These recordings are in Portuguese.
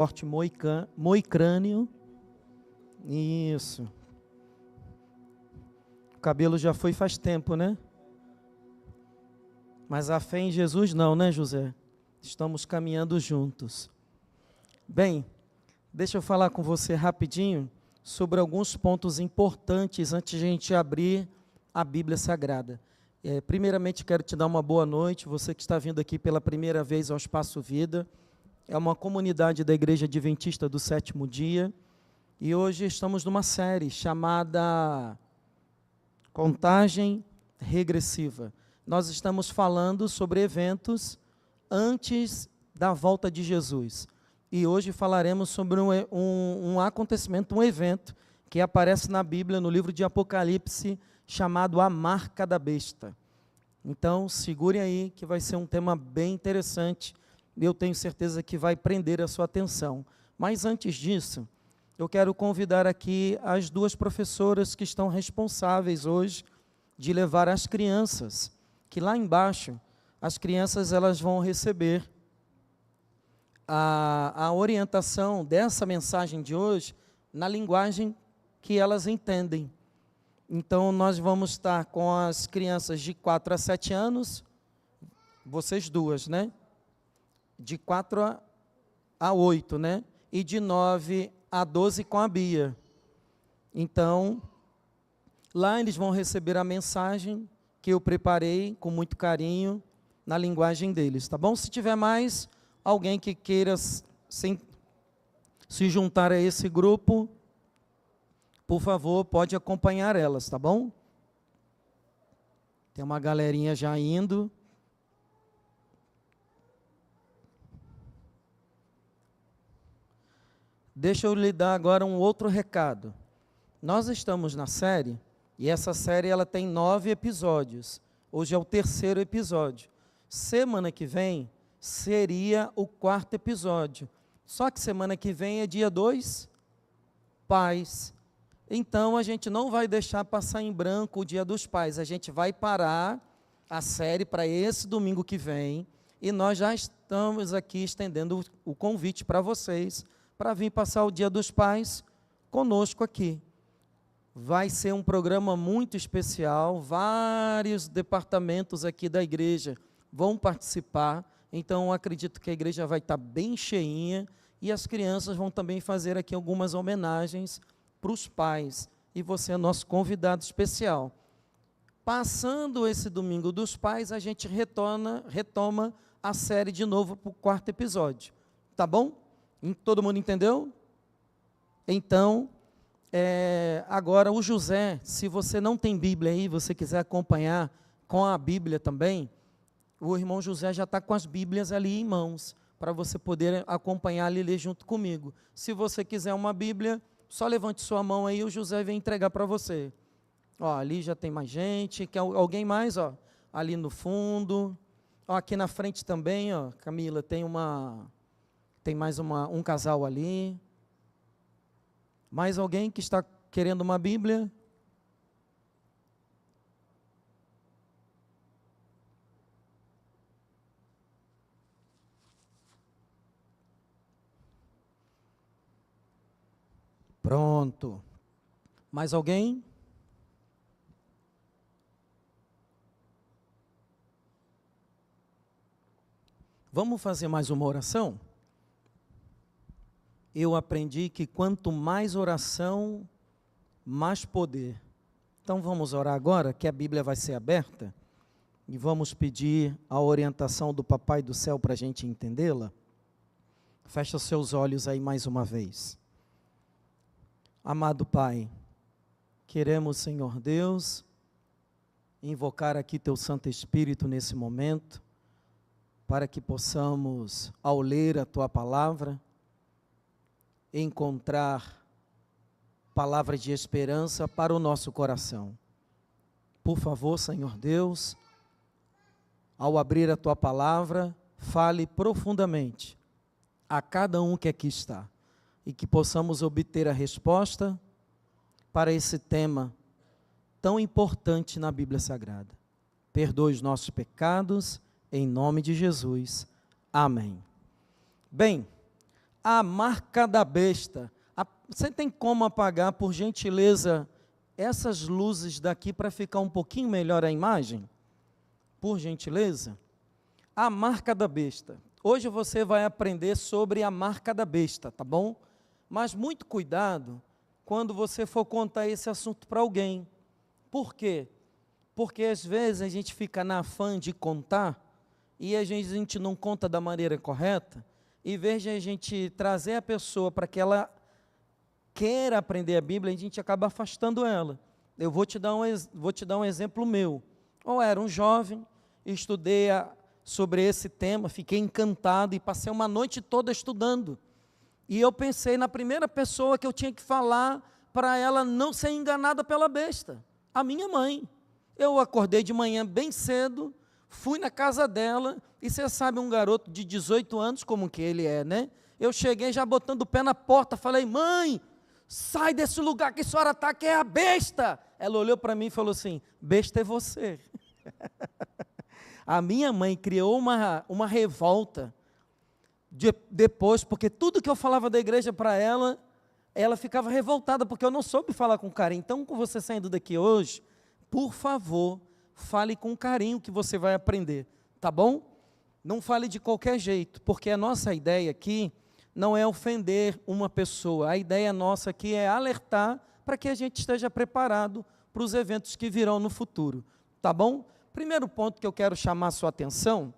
Corte moicrâneo. Isso. O cabelo já foi faz tempo, né? Mas a fé em Jesus não, né, José? Estamos caminhando juntos. Bem, deixa eu falar com você rapidinho sobre alguns pontos importantes antes de a gente abrir a Bíblia Sagrada. Primeiramente, quero te dar uma boa noite, você que está vindo aqui pela primeira vez ao Espaço Vida. É uma comunidade da Igreja Adventista do Sétimo Dia, e hoje estamos numa série chamada Contagem Regressiva. Nós estamos falando sobre eventos antes da volta de Jesus, e hoje falaremos sobre um acontecimento, um evento que aparece na Bíblia, no livro de Apocalipse, chamado a Marca da Besta. Então, segure aí que vai ser um tema bem interessante, eu tenho certeza que vai prender a sua atenção. Mas antes disso, eu quero convidar aqui as duas professoras que estão responsáveis hoje de levar as crianças, que lá embaixo, as crianças elas vão receber a orientação dessa mensagem de hoje na linguagem que elas entendem. Então, nós vamos estar com as crianças de 4 a 7 anos, vocês duas, né? De 4 a 8, né? E de 9 a 12 com a Bia. Então, lá eles vão receber a mensagem que eu preparei com muito carinho na linguagem deles, tá bom? Se tiver mais alguém que queira se juntar a esse grupo, por favor, pode acompanhar elas, tá bom? Tem uma galerinha já indo. Deixa eu lhe dar agora um outro recado. Nós estamos na série, e essa série ela tem 9 episódios. Hoje é o 3º episódio. Semana que vem seria o 4º episódio. Só que semana que vem é dia 2, Pais. Então a gente não vai deixar passar em branco o Dia dos Pais. A gente vai parar a série para esse domingo que vem, e nós já estamos aqui estendendo o convite para vocês, para vir passar o Dia dos Pais conosco aqui. Vai ser um programa muito especial, vários departamentos aqui da igreja vão participar, então acredito que a igreja vai estar bem cheinha, e as crianças vão também fazer aqui algumas homenagens para os pais, e você é nosso convidado especial. Passando esse domingo dos pais, a gente retoma a série de novo para o 4º episódio, tá bom? Todo mundo entendeu? Então, agora o José, se você não tem Bíblia aí, você quiser acompanhar com a Bíblia também, o irmão José já está com as Bíblias ali em mãos, para você poder acompanhar e ler junto comigo. Se você quiser uma Bíblia, só levante sua mão aí, o José vem entregar para você. Ó, ali já tem mais gente, quer alguém mais, ó, ali no fundo, ó, aqui na frente também, ó, Camila, tem mais um casal ali. Mais alguém que está querendo uma Bíblia? Pronto. Mais alguém? Vamos fazer mais uma oração? Eu aprendi que quanto mais oração, mais poder. Então vamos orar agora, que a Bíblia vai ser aberta, e vamos pedir a orientação do Papai do Céu para a gente entendê-la. Fecha os seus olhos aí mais uma vez. Amado Pai, queremos, Senhor Deus, invocar aqui Teu Santo Espírito nesse momento, para que possamos, ao ler a Tua Palavra, encontrar palavras de esperança para o nosso coração. Por favor, Senhor Deus, ao abrir a Tua Palavra, fale profundamente a cada um que aqui está, e que possamos obter a resposta para esse tema tão importante na Bíblia Sagrada. Perdoe os nossos pecados, em nome de Jesus. Amém. Bem, A marca da besta. Você tem como apagar, por gentileza, essas luzes daqui para ficar um pouquinho melhor a imagem? Por gentileza. A marca da besta. Hoje você vai aprender sobre a marca da besta, tá bom? Mas muito cuidado quando você for contar esse assunto para alguém. Por quê? Porque às vezes a gente fica na afã de contar e às vezes a gente não conta da maneira correta. Em vez de a gente trazer a pessoa para que ela queira aprender a Bíblia, a gente acaba afastando ela. Eu vou te dar um exemplo meu. Eu era um jovem, estudei sobre esse tema, fiquei encantado e passei uma noite toda estudando. E eu pensei na primeira pessoa que eu tinha que falar para ela não ser enganada pela besta, a minha mãe. Eu acordei de manhã bem cedo, fui na casa dela, e você sabe, um garoto de 18 anos, como que ele é, né? Eu cheguei já botando o pé na porta, falei: mãe, sai desse lugar que a senhora está, que é a besta. Ela olhou para mim e falou assim: besta é você. A minha mãe criou uma revolta depois, porque tudo que eu falava da igreja para ela, ela ficava revoltada, porque eu não soube falar com carinho. Então, com você saindo daqui hoje, por favor, fale com carinho que você vai aprender, tá bom? Não fale de qualquer jeito, porque a nossa ideia aqui não é ofender uma pessoa, a ideia nossa aqui é alertar para que a gente esteja preparado para os eventos que virão no futuro, tá bom? Primeiro ponto que eu quero chamar a sua atenção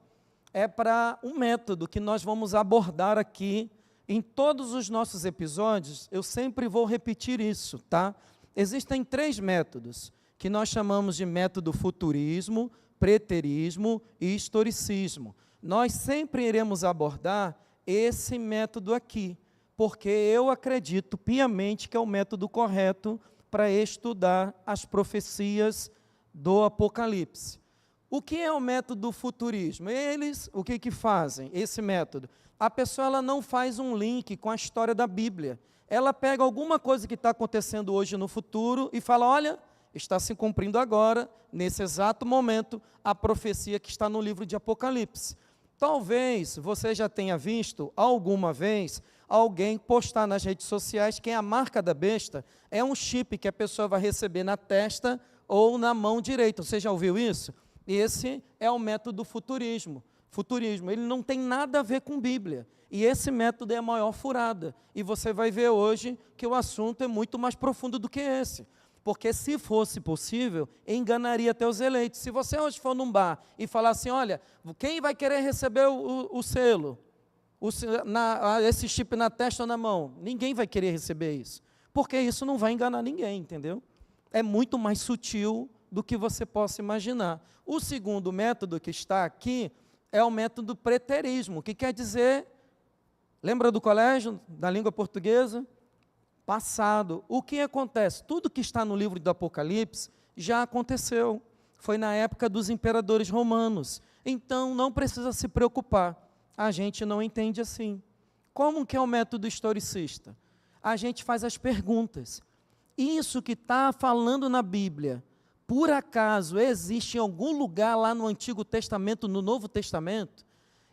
é para um método que nós vamos abordar aqui em todos os nossos episódios. Eu sempre vou repetir isso, tá? Existem 3 métodos que nós chamamos de método futurismo, preterismo e historicismo. Nós sempre iremos abordar esse método aqui, porque eu acredito piamente que é o método correto para estudar as profecias do Apocalipse. O que é o método futurismo? Eles, o que fazem, esse método? A pessoa ela não faz um link com a história da Bíblia. Ela pega alguma coisa que está acontecendo hoje no futuro e fala: olha, está se cumprindo agora, nesse exato momento, a profecia que está no livro de Apocalipse. Talvez você já tenha visto alguma vez alguém postar nas redes sociais que a marca da besta é um chip que a pessoa vai receber na testa ou na mão direita. Você já ouviu isso? Esse é o método futurismo. Ele não tem nada a ver com Bíblia. E esse método é a maior furada. E você vai ver hoje que o assunto é muito mais profundo do que esse. Porque se fosse possível, enganaria até os eleitos. Se você hoje for num bar e falar assim: olha, quem vai querer receber o selo? Esse chip na testa ou na mão? Ninguém vai querer receber isso. Porque isso não vai enganar ninguém, entendeu? É muito mais sutil do que você possa imaginar. O segundo método que está aqui é o método preterismo, que quer dizer, lembra do colégio, da língua portuguesa? Passado. O que acontece? Tudo que está no livro do Apocalipse já aconteceu. Foi na época dos imperadores romanos. Então, não precisa se preocupar. A gente não entende assim. Como que é o método historicista? A gente faz as perguntas. Isso que está falando na Bíblia, por acaso existe em algum lugar lá no Antigo Testamento, no Novo Testamento?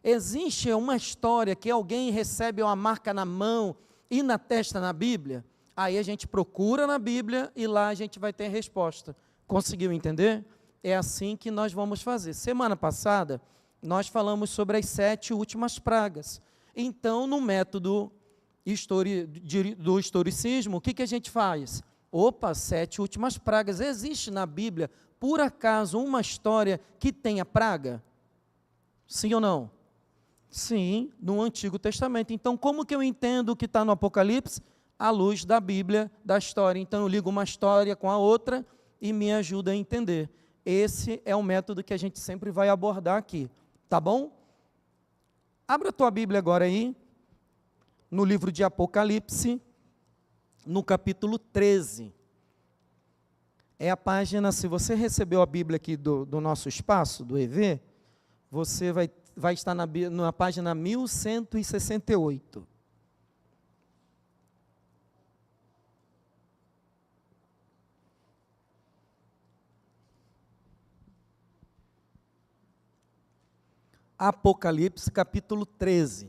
Existe uma história que alguém recebe uma marca na mão e na testa na Bíblia? Aí a gente procura na Bíblia e lá a gente vai ter a resposta. Conseguiu entender? É assim que nós vamos fazer. Semana passada, nós falamos sobre as 7 últimas pragas. Então, no método do historicismo, o que a gente faz? Opa, 7 últimas pragas. Existe na Bíblia, por acaso, uma história que tenha praga? Sim ou não? Sim, no Antigo Testamento. Então, como que eu entendo o que está no Apocalipse? À luz da Bíblia, da história. Então, eu ligo uma história com a outra e me ajuda a entender. Esse é o método que a gente sempre vai abordar aqui. Tá bom? Abra a tua Bíblia agora aí, no livro de Apocalipse, no capítulo 13. É a página, se você recebeu a Bíblia aqui do nosso espaço, do EV, você vai estar na página 1168. Apocalipse, capítulo 13.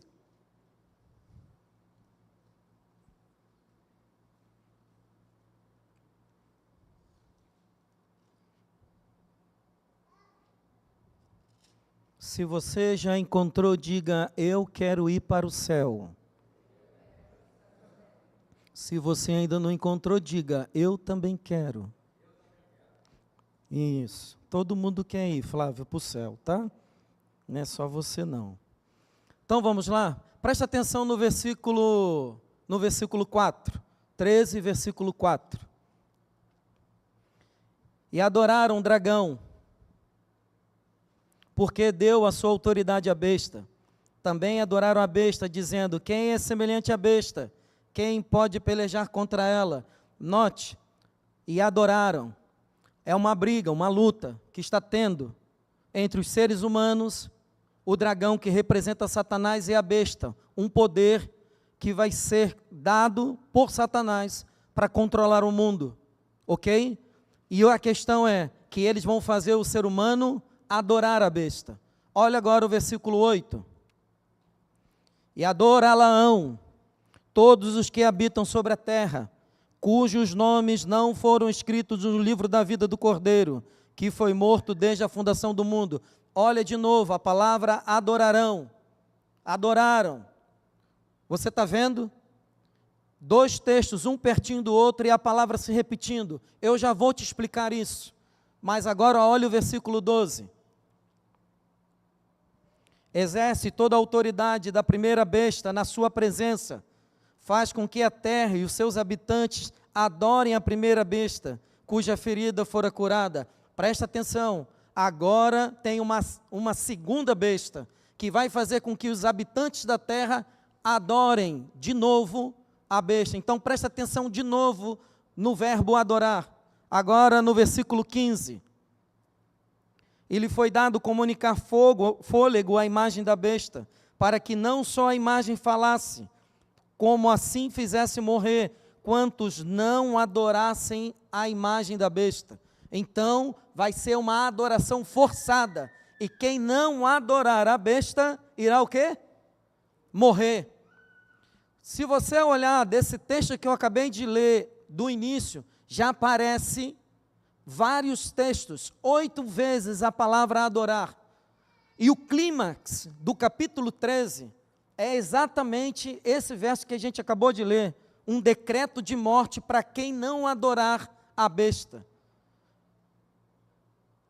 Se você já encontrou, diga: eu quero ir para o céu. Se você ainda não encontrou, diga: eu também quero. Isso. Todo mundo quer ir, Flávio, para o céu, tá? Não é só você não. Então vamos lá? Presta atenção no versículo 4. 13, versículo 4. E adoraram o dragão, porque deu a sua autoridade à besta. Também adoraram a besta, dizendo: quem é semelhante à besta? Quem pode pelejar contra ela? Note, e adoraram. É uma briga, uma luta que está tendo entre os seres humanos, o dragão que representa Satanás e a besta, um poder que vai ser dado por Satanás para controlar o mundo, ok? E a questão é que eles vão fazer o ser humano adorar a besta. Olha agora o versículo 8. E adorá-la-ão todos os que habitam sobre a terra, cujos nomes não foram escritos no livro da vida do Cordeiro, que foi morto desde a fundação do mundo. Olha de novo a palavra adorarão. Adoraram. Você está vendo? Dois textos, um pertinho do outro, e a palavra se repetindo. Eu já vou te explicar isso. Mas agora olha o versículo 12. Exerce toda a autoridade da primeira besta na sua presença. Faz com que a terra e os seus habitantes adorem a primeira besta, cuja ferida fora curada. Presta atenção, agora tem uma segunda besta, que vai fazer com que os habitantes da terra adorem de novo a besta. Então presta atenção de novo no verbo adorar. Agora no versículo 15. E lhe foi dado comunicar fôlego à imagem da besta, para que não só a imagem falasse, como assim fizesse morrer quantos não adorassem a imagem da besta. Então vai ser uma adoração forçada, e quem não adorar a besta, irá o quê? Morrer. Se você olhar desse texto que eu acabei de ler, do início, já aparece vários textos, 8 vezes a palavra adorar, e o clímax do capítulo 13, é exatamente esse verso que a gente acabou de ler, um decreto de morte para quem não adorar a besta.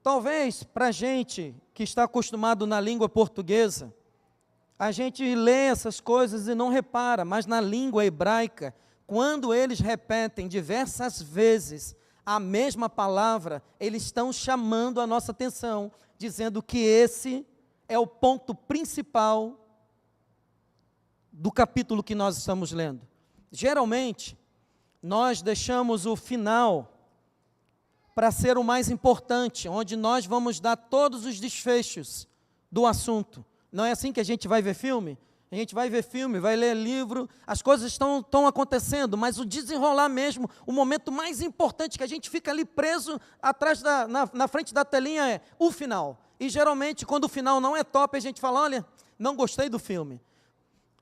Talvez para a gente que está acostumado na língua portuguesa, a gente lê essas coisas e não repara, mas na língua hebraica, quando eles repetem diversas vezes a mesma palavra, eles estão chamando a nossa atenção, dizendo que esse é o ponto principal do capítulo que nós estamos lendo. Geralmente, nós deixamos o final para ser o mais importante, onde nós vamos dar todos os desfechos do assunto. Não é assim que a gente vai ver filme? A gente vai ver filme, vai ler livro, as coisas estão acontecendo, mas o desenrolar mesmo, o momento mais importante que a gente fica ali preso atrás na frente da telinha é o final. E geralmente, quando o final não é top, a gente fala: olha, não gostei do filme.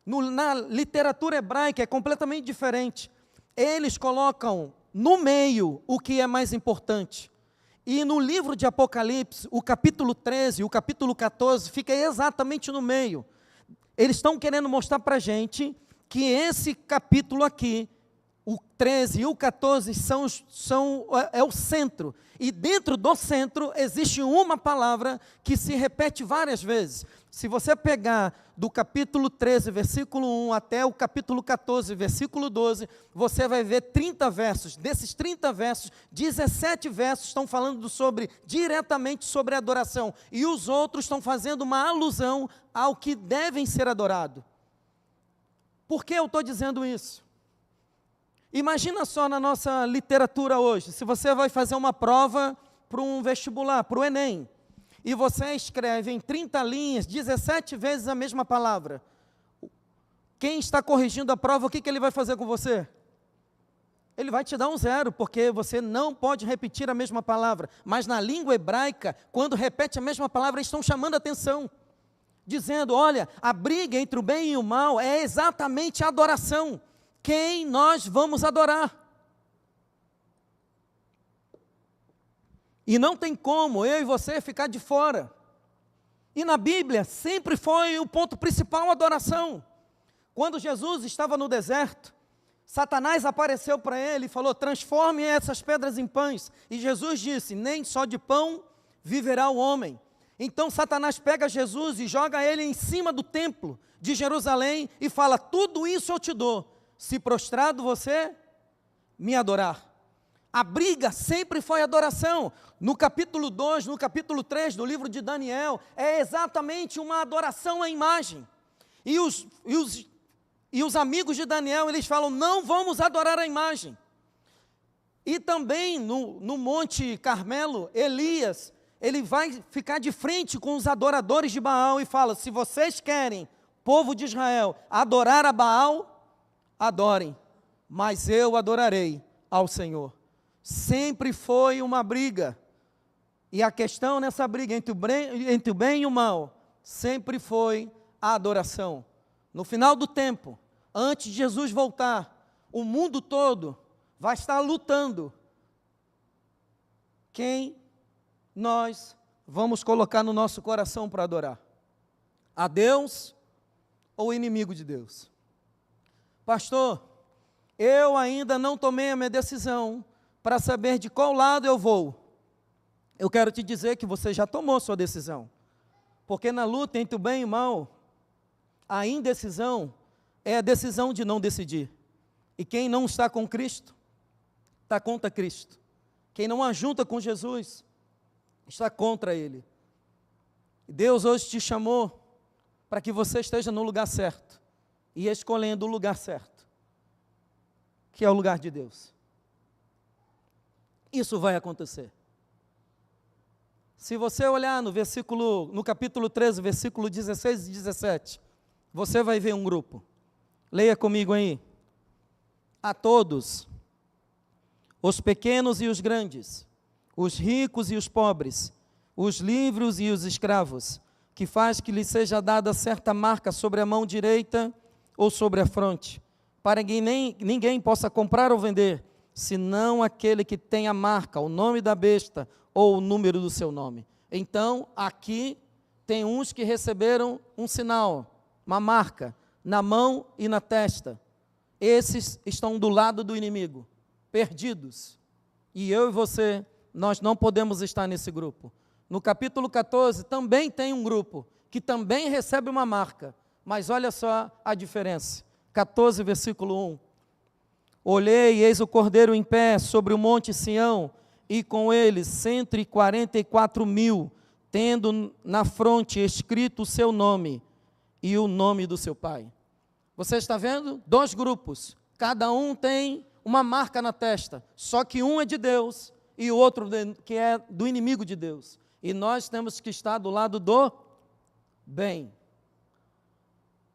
Na literatura hebraica é completamente diferente. Eles colocam no meio o que é mais importante. E no livro de Apocalipse, o capítulo 13 e o capítulo 14 fica exatamente no meio. Eles estão querendo mostrar para a gente que esse capítulo aqui, o 13 e o 14, é o centro. E dentro do centro existe uma palavra que se repete várias vezes. Se você pegar do capítulo 13, versículo 1, até o capítulo 14, versículo 12, você vai ver 30 versos. Desses 30 versos, 17 versos estão falando diretamente sobre adoração. E os outros estão fazendo uma alusão ao que devem ser adorado. Por que eu estou dizendo isso? Imagina só na nossa literatura hoje, se você vai fazer uma prova para um vestibular, para o Enem, e você escreve em 30 linhas, 17 vezes a mesma palavra. Quem está corrigindo a prova, o que ele vai fazer com você? Ele vai te dar um 0, porque você não pode repetir a mesma palavra. Mas na língua hebraica, quando repete a mesma palavra, eles estão chamando a atenção, dizendo: olha, a briga entre o bem e o mal é exatamente a adoração. Quem nós vamos adorar? E não tem como eu e você ficar de fora. E na Bíblia sempre foi o ponto principal a adoração. Quando Jesus estava no deserto, Satanás apareceu para ele e falou: transforme essas pedras em pães. E Jesus disse: nem só de pão viverá o homem. Então Satanás pega Jesus e joga ele em cima do templo de Jerusalém e fala: tudo isso eu te dou, se prostrado você me adorar. A briga sempre foi adoração. No capítulo 2, no capítulo 3 do livro de Daniel, é exatamente uma adoração à imagem. E os amigos de Daniel, eles falam: não vamos adorar a imagem. E também no Monte Carmelo, Elias, ele vai ficar de frente com os adoradores de Baal e fala: se vocês querem, povo de Israel, adorar a Baal, adorem, mas eu adorarei ao Senhor. Sempre foi uma briga, e a questão nessa briga entre o bem e o mal, sempre foi a adoração. No final do tempo, antes de Jesus voltar, o mundo todo vai estar lutando. Quem nós vamos colocar no nosso coração para adorar? A Deus ou o inimigo de Deus? Pastor, eu ainda não tomei a minha decisão para saber de qual lado eu vou. Eu quero te dizer que você já tomou sua decisão, porque na luta entre o bem e o mal, a indecisão é a decisão de não decidir. E quem não está com Cristo, está contra Cristo. Quem não ajunta com Jesus, está contra Ele. Deus hoje te chamou para que você esteja no lugar certo, e escolhendo o lugar certo, que é o lugar de Deus. Isso vai acontecer. Se você olhar no capítulo 13, versículo 16 e 17, você vai ver um grupo. Leia comigo aí. A todos, os pequenos e os grandes, os ricos e os pobres, os livres e os escravos, que faz que lhe seja dada certa marca sobre a mão direita ou sobre a fronte, para que ninguém possa comprar ou vender, senão aquele que tem a marca, o nome da besta ou o número do seu nome. Então, aqui tem uns que receberam um sinal, uma marca, na mão e na testa. Esses estão do lado do inimigo, perdidos. E eu e você, nós não podemos estar nesse grupo. No capítulo 14, também tem um grupo, que também recebe uma marca. Mas olha só a diferença. 14, versículo 1. Olhei, e eis o Cordeiro em pé sobre o monte Sião, e com ele 144.000, tendo na fronte escrito o seu nome e o nome do seu pai. Você está vendo? 2 grupos, cada um tem uma marca na testa, só que um é de Deus e o outro que é do inimigo de Deus. E nós temos que estar do lado do bem.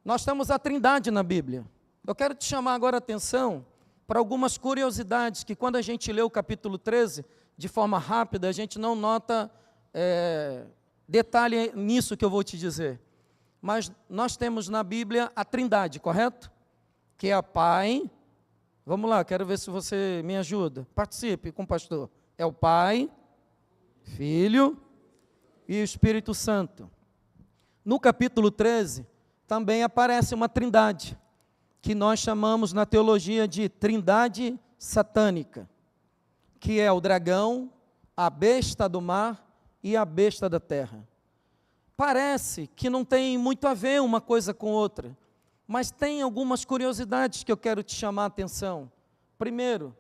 Nós temos a Trindade na Bíblia. Eu quero te chamar agora a atenção para algumas curiosidades que, quando a gente lê o capítulo 13, de forma rápida, a gente não nota detalhe nisso que eu vou te dizer. Mas nós temos na Bíblia a Trindade, correto? Que é a Pai. Vamos lá, quero ver se você me ajuda. Participe com o pastor. É o Pai, Filho e o Espírito Santo. No capítulo 13, também aparece uma Trindade, que nós chamamos na teologia de Trindade satânica, que é o dragão, a besta do mar e a besta da terra. Parece que não tem muito a ver uma coisa com outra, mas tem algumas curiosidades que eu quero te chamar a atenção. Primeiro,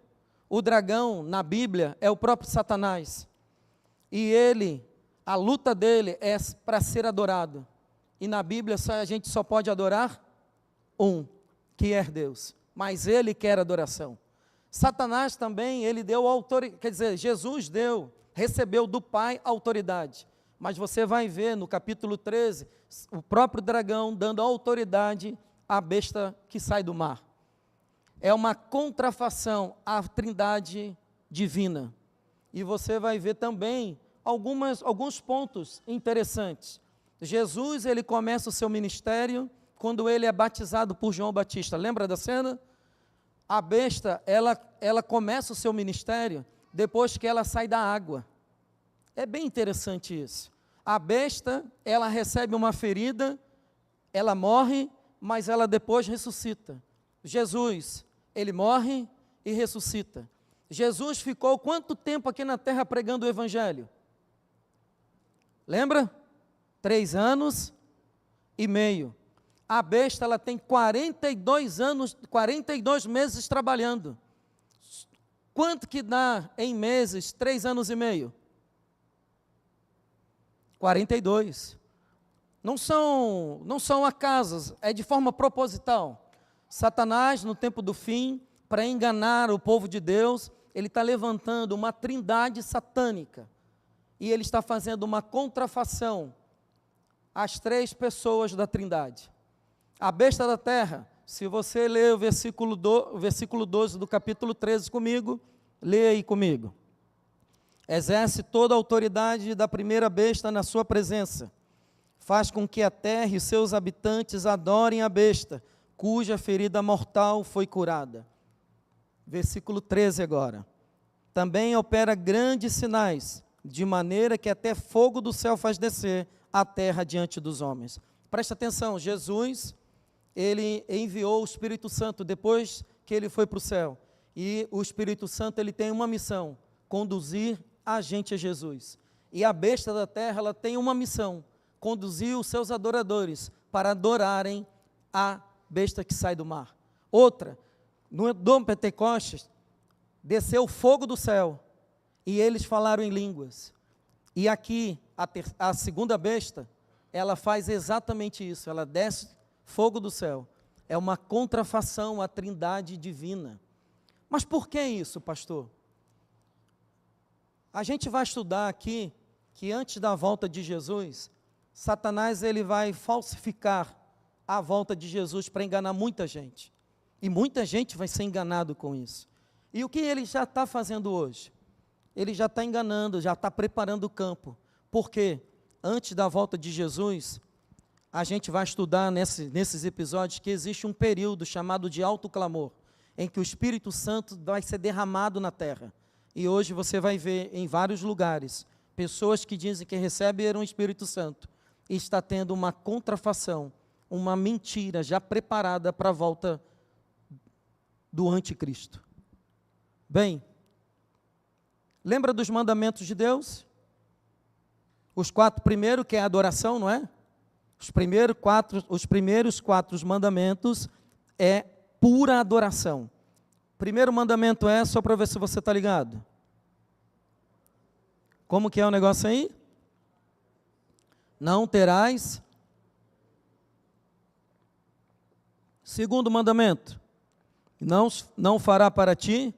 o dragão na Bíblia é o próprio Satanás, e a luta dele é para ser adorado, e na Bíblia a gente só pode adorar um, que é Deus, mas ele quer adoração. Satanás também, ele deu autoridade, quer dizer, Jesus recebeu do Pai autoridade, mas você vai ver no capítulo 13, o próprio dragão dando autoridade à besta que sai do mar. É uma contrafação à Trindade divina, e você vai ver também alguns pontos interessantes. Jesus, ele começa o seu ministério quando ele é batizado por João Batista, lembra da cena? A besta, ela começa o seu ministério depois que ela sai da água. É bem interessante isso. A besta, ela recebe uma ferida, ela morre, mas ela depois ressuscita. Jesus, ele morre e ressuscita. Jesus ficou quanto tempo aqui na terra pregando o evangelho? Lembra? 3 anos e meio. A besta, ela tem 42 anos, 42 meses trabalhando. Quanto que dá em meses 3 anos e meio? 42. Não são acasos, é de forma proposital. Satanás, no tempo do fim, para enganar o povo de Deus, ele está levantando uma trindade satânica. E ele está fazendo uma contrafação às 3 pessoas da trindade. A besta da terra, se você ler o versículo 12 do capítulo 13 comigo, lê aí comigo. Exerce toda a autoridade da primeira besta na sua presença. Faz com que a terra e seus habitantes adorem a besta, cuja ferida mortal foi curada. Versículo 13 agora. Também opera grandes sinais, de maneira que até fogo do céu faz descer a terra diante dos homens. Presta atenção, Jesus, ele enviou o Espírito Santo depois que ele foi para o céu. E o Espírito Santo, ele tem uma missão, conduzir a gente a Jesus. E a besta da terra, ela tem uma missão, conduzir os seus adoradores para adorarem a besta que sai do mar. Outra, no Dom Pentecostes, desceu fogo do céu e eles falaram em línguas. E aqui, a segunda besta, ela faz exatamente isso, ela desce fogo do céu. É uma contrafação à trindade divina. Mas por que isso, pastor? A gente vai estudar aqui que antes da volta de Jesus, Satanás ele vai falsificar a volta de Jesus para enganar muita gente. E muita gente vai ser enganado com isso. E o que ele já está fazendo hoje? Ele já está enganando, já está preparando o campo. Porque antes da volta de Jesus, a gente vai estudar nesses episódios que existe um período chamado de alto clamor, em que o Espírito Santo vai ser derramado na terra. E hoje você vai ver em vários lugares, pessoas que dizem que receberam o Espírito Santo, e está tendo uma contrafação, uma mentira já preparada para a volta do anticristo. Bem, lembra dos mandamentos de Deus? Os 4 primeiros, que é a adoração, não é? Os primeiros quatro mandamentos é pura adoração. Primeiro mandamento é, só para ver se você está ligado. Como que é o negócio aí? Não terás. Segundo mandamento, não fará para ti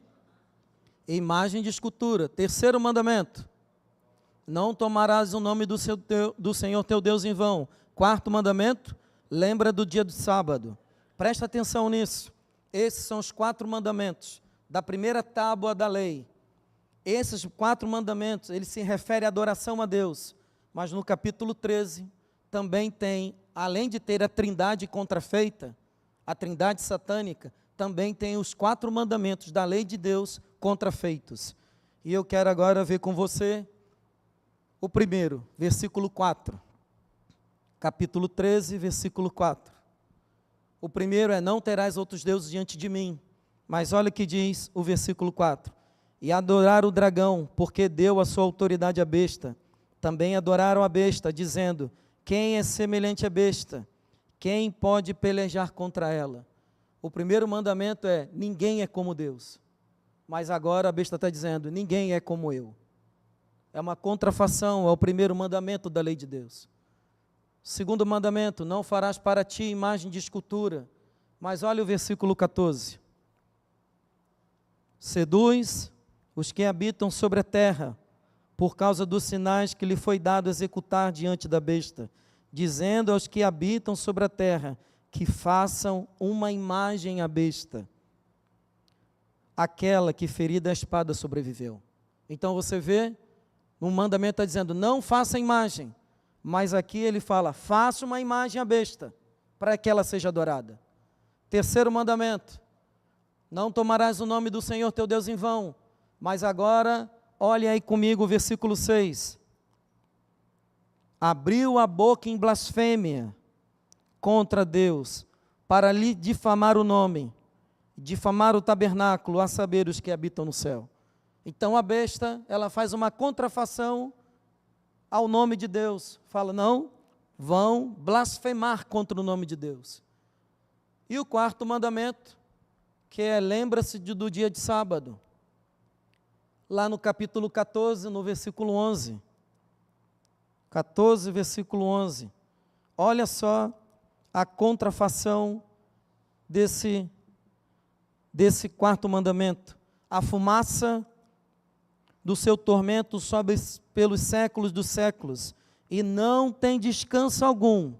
imagem de escultura. Terceiro mandamento, não tomarás o nome do Senhor teu Deus em vão. Quarto mandamento, lembra do dia do sábado. Presta atenção nisso. Esses são os 4 mandamentos da primeira tábua da lei. Esses 4 mandamentos, eles se referem à adoração a Deus. Mas no capítulo 13, também tem, além de ter a trindade contrafeita, a trindade satânica, também tem os 4 mandamentos da lei de Deus contrafeitos. E eu quero agora ver com você o primeiro, versículo 4. Capítulo 13, versículo 4. O primeiro é, não terás outros deuses diante de mim. Mas olha o que diz o versículo 4. E adorar o dragão, porque deu a sua autoridade à besta. Também adoraram a besta, dizendo, quem é semelhante à besta? Quem pode pelejar contra ela? O primeiro mandamento é, ninguém é como Deus. Mas agora a besta está dizendo, ninguém é como eu. É uma contrafação, é o primeiro mandamento da lei de Deus. Segundo mandamento, não farás para ti imagem de escultura. Mas olha o versículo 14. Seduz os que habitam sobre a terra, por causa dos sinais que lhe foi dado executar diante da besta, dizendo aos que habitam sobre a terra, que façam uma imagem à besta, aquela que ferida a espada sobreviveu. Então você vê, no mandamento está dizendo, não faça imagem, mas aqui ele fala, faça uma imagem à besta, para que ela seja adorada. Terceiro mandamento, não tomarás o nome do Senhor teu Deus em vão, mas agora, olhe aí comigo o versículo 6. abriu a boca em blasfêmia contra Deus, para lhe difamar o nome, difamar o tabernáculo, a saber, os que habitam no céu. Então a besta, ela faz uma contrafação ao nome de Deus. Fala, não, vão blasfemar contra o nome de Deus. E o quarto mandamento, que é, lembra-se do dia de sábado. Lá no capítulo 14, no versículo 11. 14, versículo 11. Olha só a contrafação desse quarto mandamento. A fumaça do seu tormento sobe pelos séculos dos séculos, e não tem descanso algum.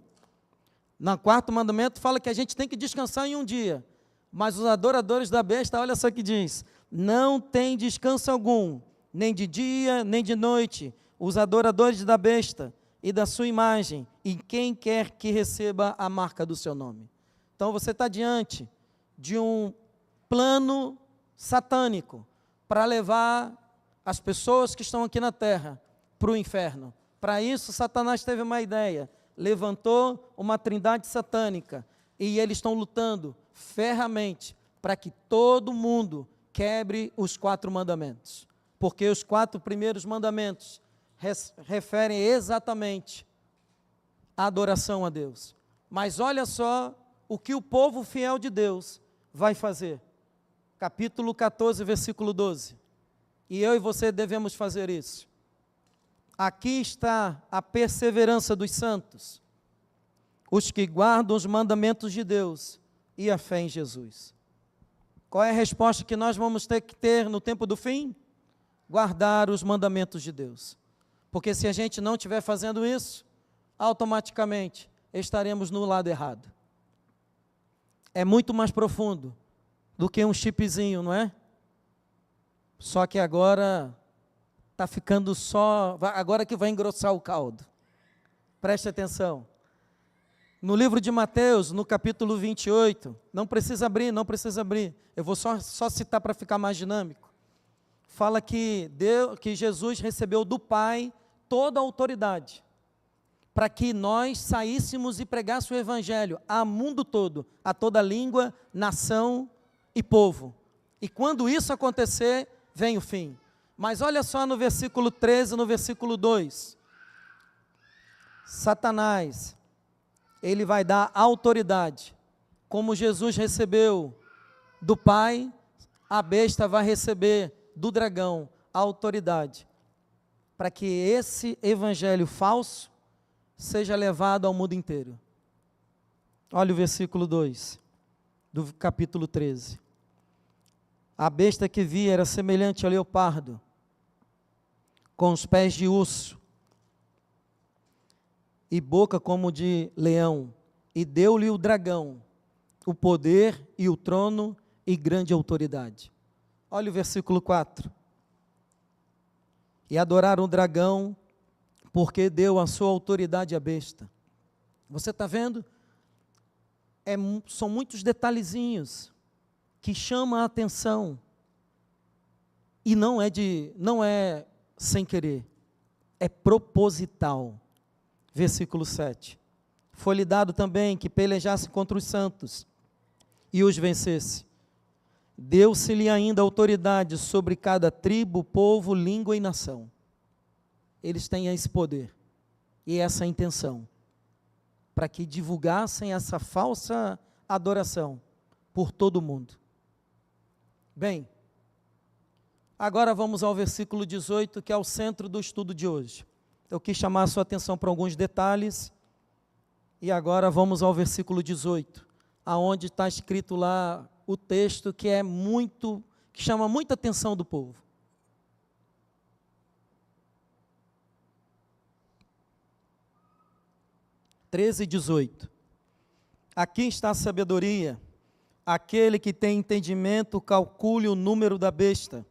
No quarto mandamento fala que a gente tem que descansar em um dia, mas os adoradores da besta, olha só o que diz, não tem descanso algum, nem de dia, nem de noite, os adoradores da besta e da sua imagem, e quem quer que receba a marca do seu nome. Então você está diante de um plano satânico para levar as pessoas que estão aqui na terra para o inferno. Para isso, Satanás teve uma ideia, levantou uma trindade satânica, e eles estão lutando ferramente para que todo mundo quebre os 4 mandamentos, porque os 4 primeiros mandamentos referem exatamente à adoração a Deus. Mas olha só o que o povo fiel de Deus vai fazer. Capítulo 14, versículo 12. E eu e você devemos fazer isso. Aqui está a perseverança dos santos, os que guardam os mandamentos de Deus e a fé em Jesus. Qual é a resposta que nós vamos ter que ter no tempo do fim? Guardar os mandamentos de Deus. Porque se a gente não estiver fazendo isso, automaticamente estaremos no lado errado. É muito mais profundo do que um chipzinho, não é? Só que agora está ficando agora que vai engrossar o caldo. Preste atenção. No livro de Mateus, no capítulo 28, não precisa abrir, eu vou só citar para ficar mais dinâmico. Fala que Jesus recebeu do Pai toda a autoridade, para que nós saíssemos e pregássemos o Evangelho a mundo todo, a toda língua, nação e povo. E quando isso acontecer, vem o fim. Mas olha só no versículo 13, no versículo 2. Satanás, ele vai dar autoridade. Como Jesus recebeu do Pai, a besta vai receber do dragão a autoridade, para que esse evangelho falso seja levado ao mundo inteiro. Olha o versículo 2, do capítulo 13. A besta que vi era semelhante ao leopardo, com os pés de urso, e boca como de leão, e deu-lhe o dragão, o poder e o trono e grande autoridade. Olha o versículo 4. E adoraram o dragão, porque deu a sua autoridade à besta. Você está vendo? São muitos detalhezinhos que chamam a atenção. E não é sem querer, é proposital. Versículo 7. Foi-lhe dado também que pelejasse contra os santos e os vencesse. Deu-se-lhe ainda autoridade sobre cada tribo, povo, língua e nação. Eles têm esse poder e essa intenção, para que divulgassem essa falsa adoração por todo o mundo. Bem, agora vamos ao versículo 18, que é o centro do estudo de hoje. Eu quis chamar a sua atenção para alguns detalhes, e agora vamos ao versículo 18, aonde está escrito lá o texto que chama muita atenção do povo. (13 e 18). Aqui está a sabedoria. Aquele que tem entendimento, calcule o número da besta,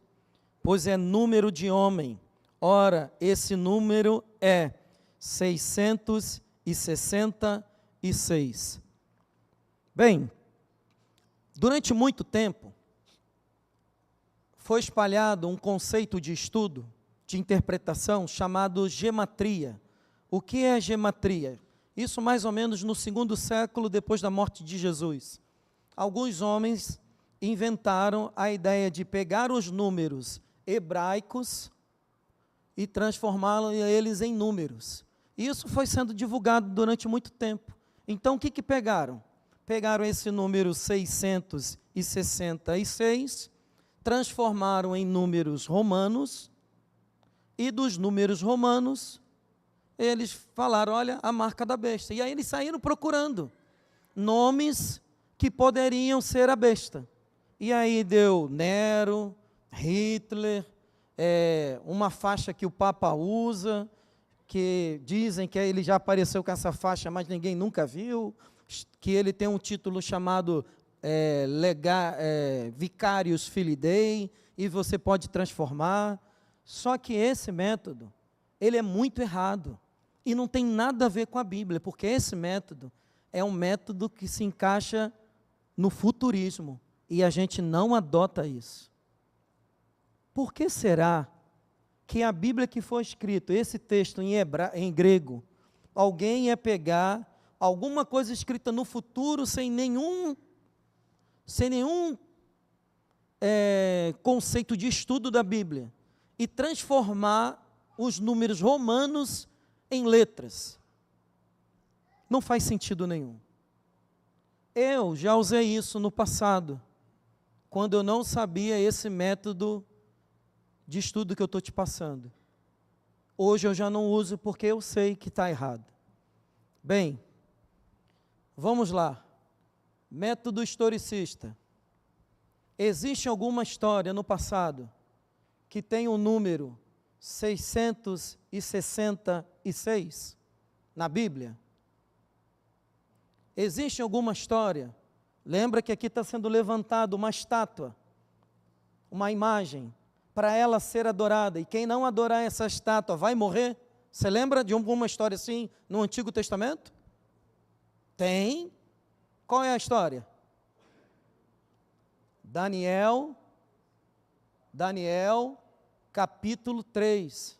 pois é número de homem. Ora, esse número é 666. Bem, durante muito tempo, foi espalhado um conceito de estudo, de interpretação, chamado gematria, O que é gematria? Isso mais ou menos no 2º século depois da morte de Jesus. Alguns homens inventaram a ideia de pegar os números hebraicos e transformá-los eles em números. Isso foi sendo divulgado durante muito tempo. Então, o que pegaram? Pegaram esse número 666, transformaram em números romanos, e dos números romanos, eles falaram, olha, a marca da besta. E aí eles saíram procurando nomes que poderiam ser a besta. E aí deu Nero, Hitler, uma faixa que o Papa usa, que dizem que ele já apareceu com essa faixa, mas ninguém nunca viu, que ele tem um título chamado Vicarius Filii Dei, e você pode transformar. Só que esse método, ele é muito errado, e não tem nada a ver com a Bíblia, porque esse método é um método que se encaixa no futurismo, e a gente não adota isso. Por que será que a Bíblia que foi escrito, esse texto em grego, alguém ia pegar alguma coisa escrita no futuro sem nenhum conceito de estudo da Bíblia, e transformar os números romanos em letras? Não faz sentido nenhum. Eu já usei isso no passado, quando eu não sabia esse método de estudo que eu estou te passando. Hoje eu já não uso porque eu sei que está errado. Bem, vamos lá. Método historicista. Existe alguma história no passado que tem o número 666 na Bíblia? Existe alguma história? Lembra que aqui está sendo levantada uma estátua, uma imagem, para ela ser adorada, e quem não adorar essa estátua vai morrer? Você lembra de alguma história assim no Antigo Testamento? Tem. Qual é a história? Daniel, capítulo 3.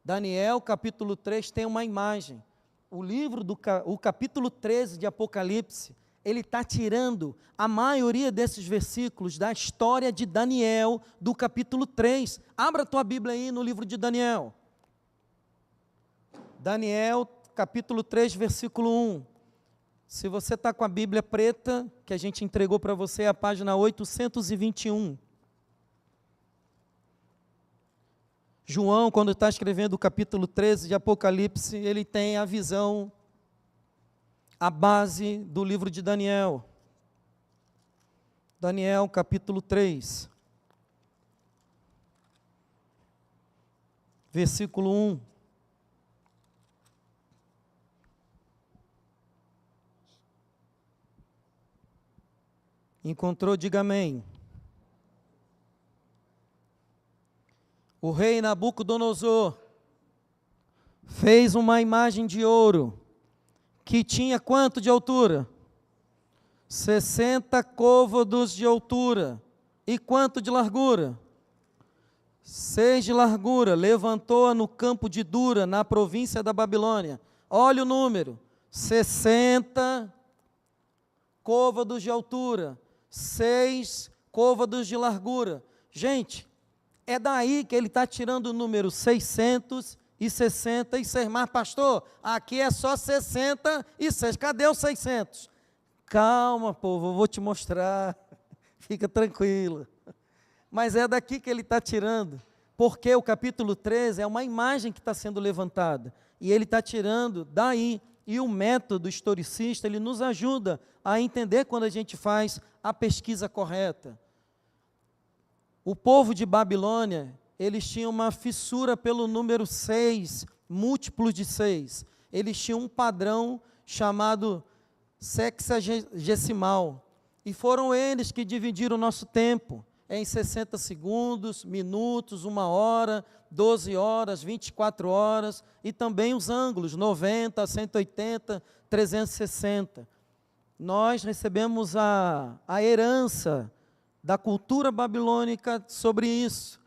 Daniel, capítulo 3, tem uma imagem. O capítulo 13 de Apocalipse, ele está tirando a maioria desses versículos da história de Daniel, do capítulo 3. Abra a tua Bíblia aí no livro de Daniel. Daniel, capítulo 3, versículo 1. Se você está com a Bíblia preta, que a gente entregou para você, a página 821. João, quando está escrevendo o capítulo 13 de Apocalipse, ele tem a visão, a base do livro de Daniel. Daniel, capítulo 3, versículo 1. Encontrou, diga amém. O rei Nabucodonosor fez uma imagem de ouro, que tinha quanto de altura? 60 côvados de altura. E quanto de largura? 6 de largura. Levantou-a no campo de Dura, na província da Babilônia. Olha o número: 60 côvados de altura, 6 côvados de largura. Gente, é daí que ele está tirando o número 666. Mas pastor, aqui é só 66, cadê os 600? Calma, povo, eu vou te mostrar, fica tranquilo. Mas é daqui que ele está tirando, porque o capítulo 13 é uma imagem que está sendo levantada, e ele está tirando daí. E o método historicista, ele nos ajuda a entender quando a gente faz a pesquisa correta. O povo de Babilônia, eles tinham uma fissura pelo número 6, múltiplos de 6. Eles tinham um padrão chamado sexagesimal. E foram eles que dividiram o nosso tempo em 60 segundos, minutos, 1 hora, 12 horas, 24 horas, e também os ângulos, 90, 180, 360. Nós recebemos a herança da cultura babilônica sobre isso.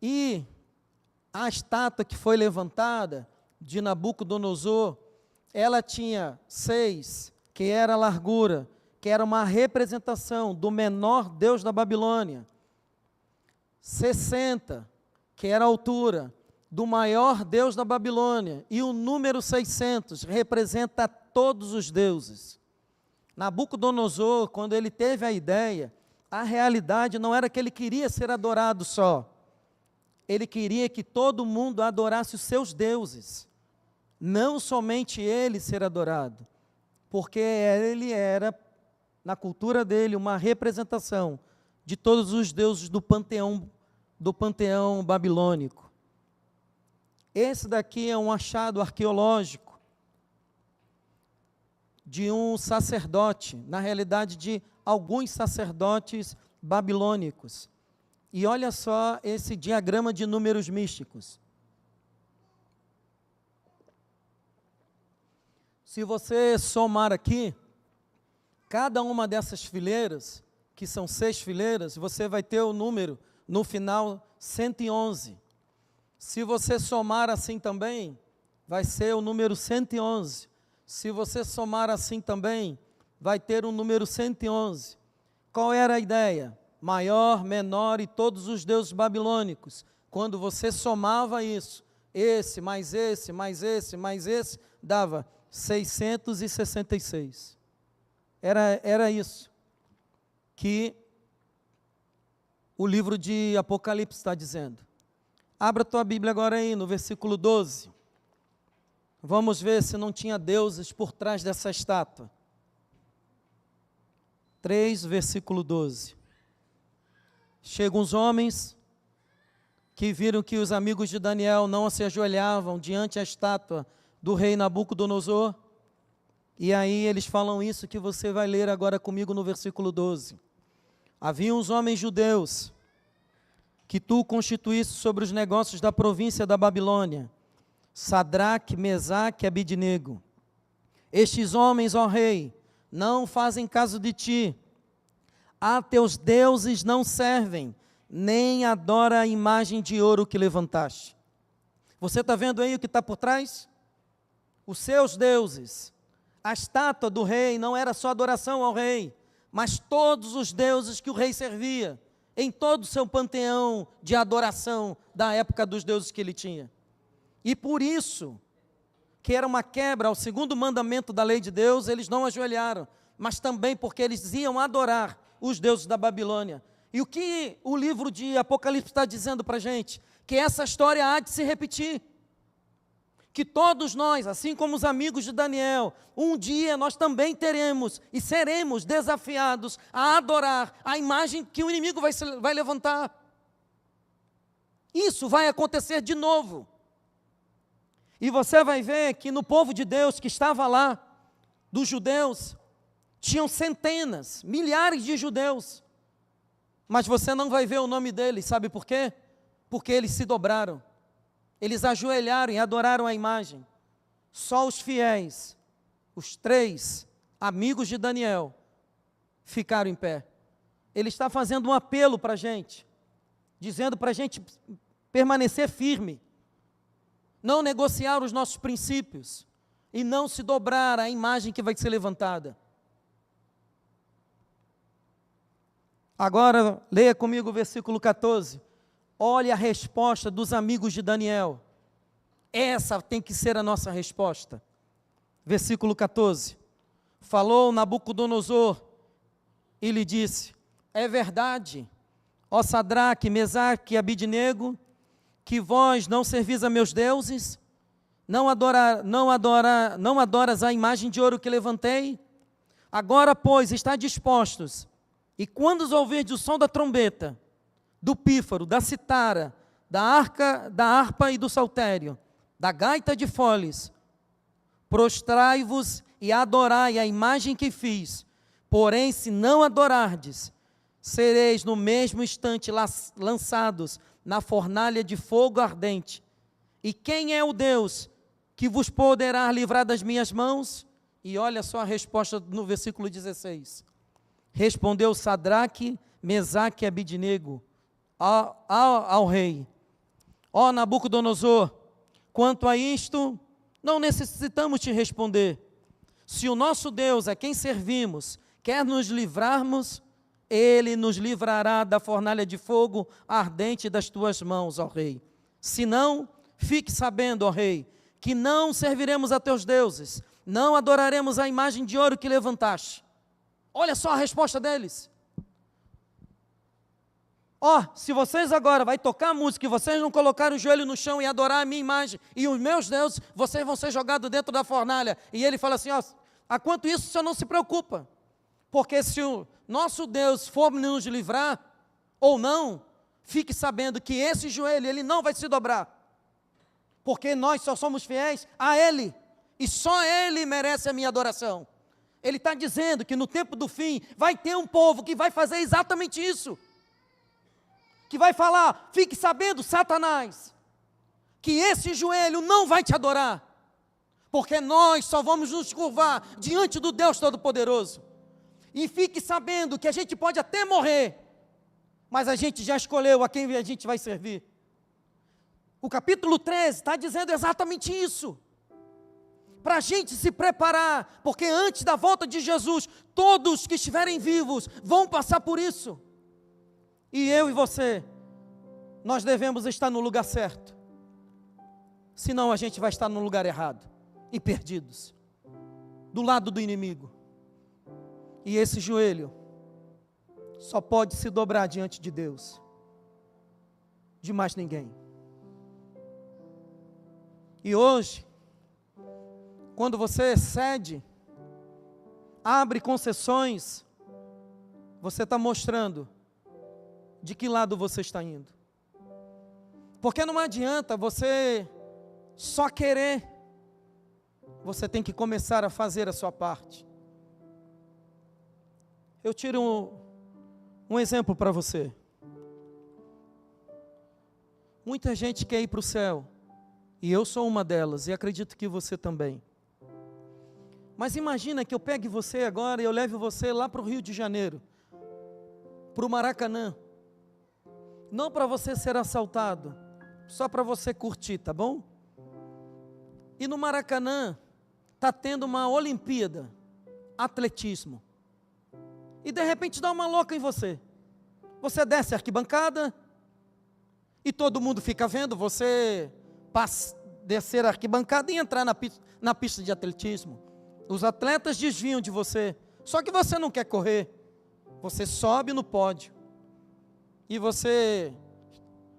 E A estátua que foi levantada de Nabucodonosor, ela tinha 6, que era a largura, que era uma representação do menor deus da Babilônia. 60, que era a altura do maior deus da Babilônia. E o número 600 representa todos os deuses. Nabucodonosor, quando ele teve a ideia, a realidade não era que ele queria ser adorado só. Ele queria que todo mundo adorasse os seus deuses. Não somente ele ser adorado. Porque ele era, na cultura dele, uma representação de todos os deuses do panteão babilônico. Esse daqui é um achado arqueológico de um sacerdote, na realidade de alguns sacerdotes babilônicos. E olha só esse diagrama de números místicos. Se você somar aqui, cada uma dessas fileiras, que são 6 fileiras, você vai ter o número, no final, 111. Se você somar assim também, vai ser o número 111. Se você somar assim também, vai ter o número 111. Qual era a ideia? Maior, menor e todos os deuses babilônicos. Quando você somava isso, esse, mais esse, mais esse, mais esse, dava 666. Era isso que o livro de Apocalipse está dizendo. Abra a tua Bíblia agora aí, no versículo 12. Vamos ver se não tinha deuses por trás dessa estátua. 3, versículo 12. Chegam os homens que viram que os amigos de Daniel não se ajoelhavam diante da estátua do rei Nabucodonosor. E aí eles falam isso que você vai ler agora comigo no versículo 12. Havia uns homens judeus que tu constituíste sobre os negócios da província da Babilônia, Sadraque, Mesaque e Abidnego. Estes homens, ó rei, não fazem caso de ti. A teus deuses não servem, nem adora a imagem de ouro que levantaste. Você está vendo aí o que está por trás? Os seus deuses. A estátua do rei não era só adoração ao rei, mas todos os deuses que o rei servia, em todo o seu panteão de adoração da época dos deuses que ele tinha. E por isso, que era uma quebra ao segundo mandamento da lei de Deus, eles não ajoelharam, mas também porque eles iam adorar os deuses da Babilônia. E o que o livro de Apocalipse está dizendo para a gente? Que essa história há de se repetir. Que todos nós, assim como os amigos de Daniel, um dia nós também teremos e seremos desafiados a adorar a imagem que o inimigo vai levantar. Isso vai acontecer de novo. E você vai ver que no povo de Deus que estava lá, dos judeus, tinham centenas, milhares de judeus. Mas você não vai ver o nome deles, sabe por quê? Porque eles se dobraram. Eles ajoelharam e adoraram a imagem. Só os fiéis, os 3 amigos de Daniel, ficaram em pé. Ele está fazendo um apelo para a gente, dizendo para a gente permanecer firme, não negociar os nossos princípios e não se dobrar à imagem que vai ser levantada. Agora, leia comigo o versículo 14. Olha a resposta dos amigos de Daniel. Essa tem que ser a nossa resposta. Versículo 14. Falou Nabucodonosor e lhe disse: é verdade, ó Sadraque, Mesaque e Abidnego, que vós não servis a meus deuses, não adoras a imagem de ouro que levantei? Agora, pois, está dispostos, e quando os ouvirdes o som da trombeta, do pífaro, da citara, da harpa e do saltério, da gaita de foles, prostrai-vos e adorai a imagem que fiz. Porém, se não adorardes, sereis no mesmo instante lançados na fornalha de fogo ardente. E quem é o Deus que vos poderá livrar das minhas mãos? E olha só a resposta no versículo 16. Respondeu Sadraque, Mesaque e Abidnego ao rei: Ó Nabucodonosor, quanto a isto, não necessitamos te responder. Se o nosso Deus, a quem servimos, quer nos livrarmos, Ele nos livrará da fornalha de fogo ardente das tuas mãos, ó rei. Se não, fique sabendo, ó rei, que não serviremos a teus deuses, não adoraremos a imagem de ouro que levantaste. Olha só a resposta deles. Se vocês agora vai tocar música e vocês não colocarem o joelho no chão e adorar a minha imagem e os meus deuses, vocês vão ser jogados dentro da fornalha. E ele fala assim, a quanto isso o senhor não se preocupa, porque se o nosso Deus for nos livrar ou não, fique sabendo que esse joelho, ele não vai se dobrar, porque nós só somos fiéis a Ele, e só Ele merece a minha adoração. Ele está dizendo que no tempo do fim, vai ter um povo que vai fazer exatamente isso, que vai falar, fique sabendo, Satanás, que esse joelho não vai te adorar, porque nós só vamos nos curvar diante do Deus Todo-Poderoso. E fique sabendo que a gente pode até morrer, mas a gente já escolheu a quem a gente vai servir. O capítulo 13 está dizendo exatamente isso, para a gente se preparar, porque antes da volta de Jesus, todos que estiverem vivos vão passar por isso. E eu e você, nós devemos estar no lugar certo, senão a gente vai estar no lugar errado, e perdidos, do lado do inimigo. E esse joelho só pode se dobrar diante de Deus, de mais ninguém. E hoje, quando você cede, abre concessões, você está mostrando de que lado você está indo. Porque não adianta você só querer, você tem que começar a fazer a sua parte. Eu tiro um exemplo para você. Muita gente quer ir para o céu, e eu sou uma delas, e acredito que você também. Mas imagina que eu pegue você agora e eu leve você lá para o Rio de Janeiro, para o Maracanã. Não para você ser assaltado, só para você curtir, tá bom? E no Maracanã está tendo uma Olimpíada, atletismo. E de repente dá uma louca em você. Você desce a arquibancada e todo mundo fica vendo você descer a arquibancada e entrar na pista de atletismo. Os atletas desviam de você, só que você não quer correr. Você sobe no pódio e você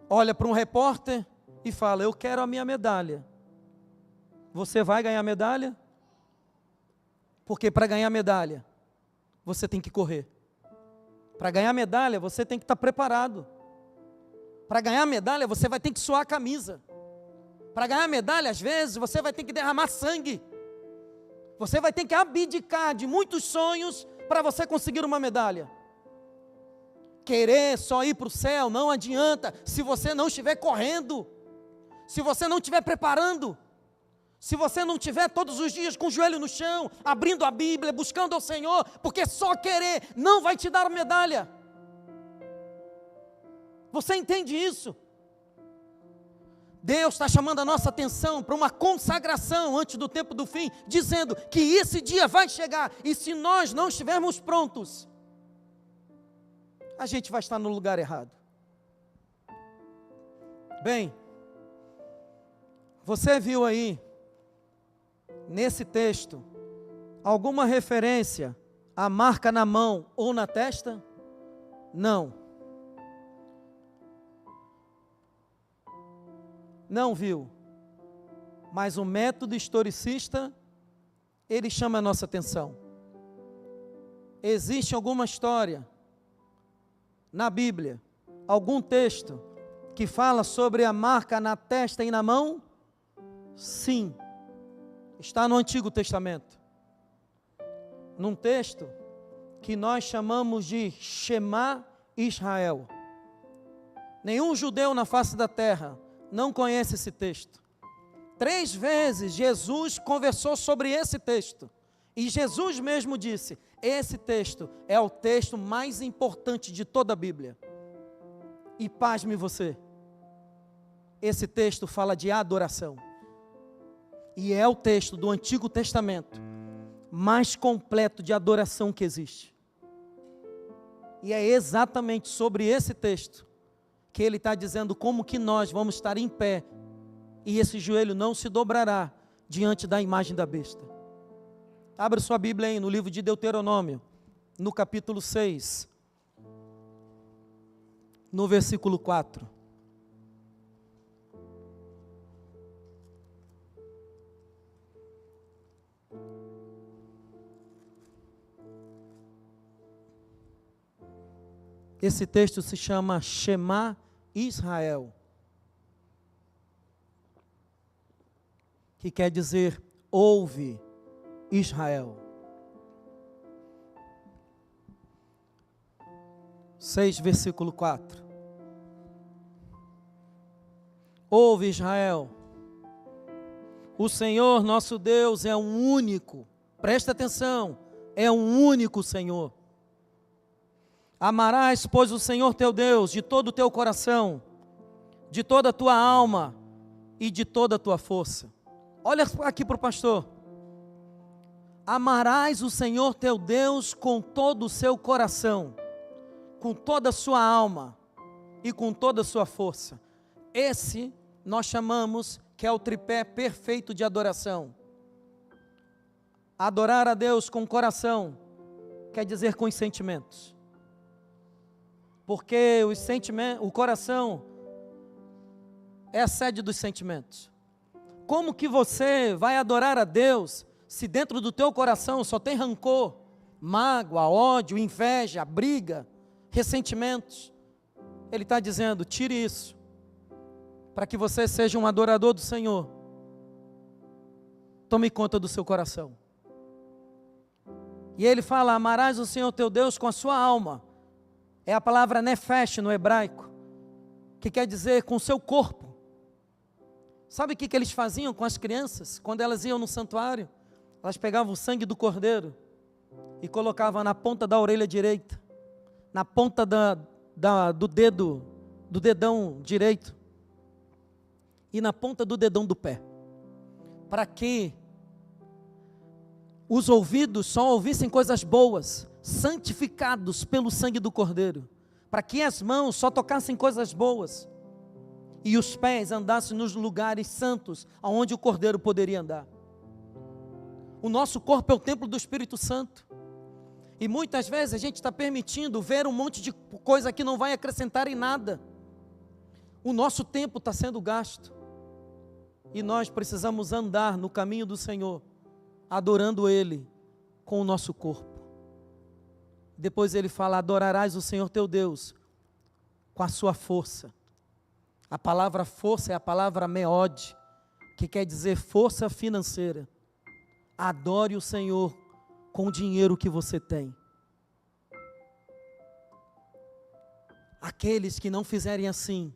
olha para um repórter e fala, eu quero a minha medalha. Você vai ganhar medalha? Porque para ganhar medalha, você tem que correr. Para ganhar medalha, você tem que estar preparado. Para ganhar medalha, você vai ter que suar a camisa. Para ganhar medalha, às vezes, você vai ter que derramar sangue. Você vai ter que abdicar de muitos sonhos para você conseguir uma medalha. Querer só ir para o céu não adianta se você não estiver correndo, se você não estiver preparando, se você não estiver todos os dias com o joelho no chão, abrindo a Bíblia, buscando ao Senhor, porque só querer não vai te dar medalha. Você entende isso? Deus está chamando a nossa atenção para uma consagração antes do tempo do fim, dizendo que esse dia vai chegar, e se nós não estivermos prontos, a gente vai estar no lugar errado. Bem, você viu aí, nesse texto, alguma referência à marca na mão ou na testa? Não. Não viu. Mas o método historicista, ele chama a nossa atenção. Existe alguma história na Bíblia, algum texto que fala sobre a marca na testa e na mão? Sim. Está no Antigo Testamento. Num texto que nós chamamos de Shema Israel. Nenhum judeu na face da terra não conhece esse texto. 3 vezes Jesus conversou sobre esse texto. E Jesus mesmo disse, esse texto é o texto mais importante de toda a Bíblia. E pasme você, esse texto fala de adoração. E é o texto do Antigo Testamento mais completo de adoração que existe. E é exatamente sobre esse texto que ele está dizendo como que nós vamos estar em pé e esse joelho não se dobrará diante da imagem da besta. Abra sua Bíblia aí no livro de Deuteronômio, no capítulo 6, no versículo 4. Esse texto se chama Shema Israel, que quer dizer ouve Israel. 6, versículo 4. Ouve Israel, o Senhor nosso Deus é um único, presta atenção, é um único Senhor. Amarás, pois, o Senhor teu Deus de todo o teu coração, de toda a tua alma e de toda a tua força. Olha aqui para o pastor. Amarás o Senhor teu Deus com todo o seu coração, com toda a sua alma e com toda a sua força. Esse nós chamamos que é o tripé perfeito de adoração. Adorar a Deus com o coração quer dizer com os sentimentos. Porque os sentimentos, o coração é a sede dos sentimentos. Como que você vai adorar a Deus se dentro do teu coração só tem rancor, mágoa, ódio, inveja, briga, ressentimentos? Ele está dizendo, tire isso, para que você seja um adorador do Senhor. Tome conta do seu coração. E ele fala, amarás o Senhor teu Deus com a sua alma. É a palavra nefesh no hebraico, que quer dizer com o seu corpo. Sabe o que eles faziam com as crianças? Quando elas iam no santuário, elas pegavam o sangue do cordeiro e colocavam na ponta da orelha direita, na ponta do dedão direito e na ponta do dedão do pé, para que os ouvidos só ouvissem coisas boas, santificados pelo sangue do cordeiro, para que as mãos só tocassem coisas boas e os pés andassem nos lugares santos aonde o cordeiro poderia andar. O nosso corpo é o templo do Espírito Santo e muitas vezes a gente está permitindo ver um monte de coisa que não vai acrescentar em nada. O nosso tempo está sendo gasto e nós precisamos andar no caminho do Senhor, adorando Ele com o nosso corpo. Depois ele fala, adorarás o Senhor teu Deus com a sua força. A palavra força é a palavra meode, que quer dizer força financeira. Adore o Senhor com o dinheiro que você tem. Aqueles que não fizerem assim,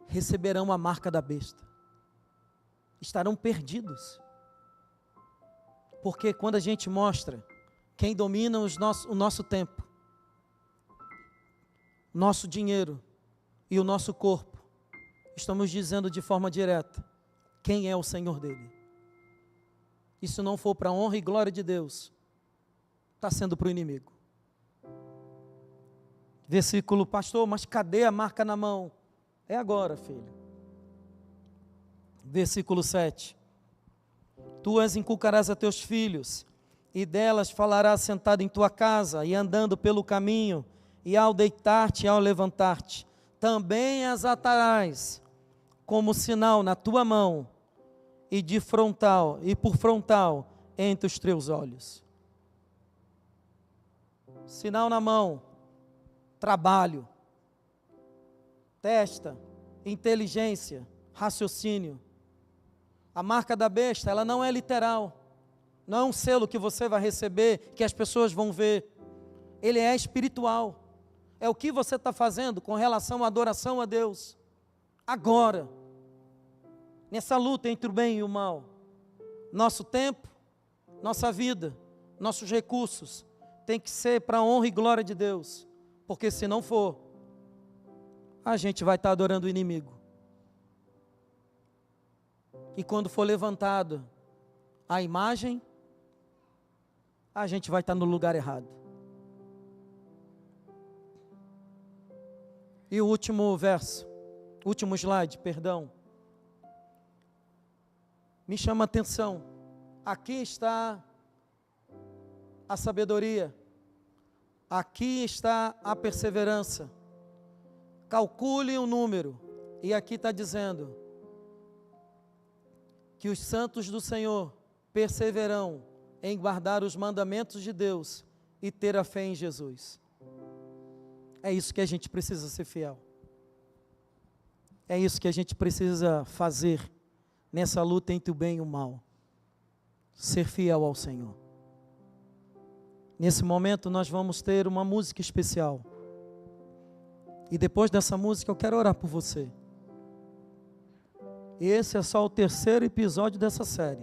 receberão a marca da besta. Estarão perdidos. Porque quando a gente mostra quem domina o nosso tempo, nosso dinheiro e o nosso corpo, estamos dizendo de forma direta, quem é o Senhor dele. E se não for para a honra e glória de Deus, está sendo para o inimigo. Versículo, pastor, mas cadê a marca na mão? É agora, filho. Versículo 7. Tu as inculcarás a teus filhos, e delas falarás sentado em tua casa, e andando pelo caminho, e ao deitar-te e ao levantar-te. Também as atarás, como sinal na tua mão, e por frontal entre os teus olhos. Sinal na mão, trabalho, testa, inteligência, raciocínio. A marca da besta, ela não é literal. Não é um selo que você vai receber, que as pessoas vão ver. Ele é espiritual. É o que você está fazendo com relação à adoração a Deus. Agora, nessa luta entre o bem e o mal. Nosso tempo, nossa vida, nossos recursos, tem que ser para a honra e glória de Deus. Porque se não for, a gente vai estar adorando o inimigo. E quando for levantado a imagem, a gente vai estar no lugar errado. E o último verso, último slide, perdão. Me chama a atenção. Aqui está a sabedoria. Aqui está a perseverança. Calcule o número. E aqui está dizendo que os santos do Senhor perseverarão em guardar os mandamentos de Deus e ter a fé em Jesus. É isso que a gente precisa ser fiel. É isso que a gente precisa fazer nessa luta entre o bem e o mal. Ser fiel ao Senhor. Nesse momento nós vamos ter uma música especial. E depois dessa música eu quero orar por você. Esse é só o terceiro episódio dessa série.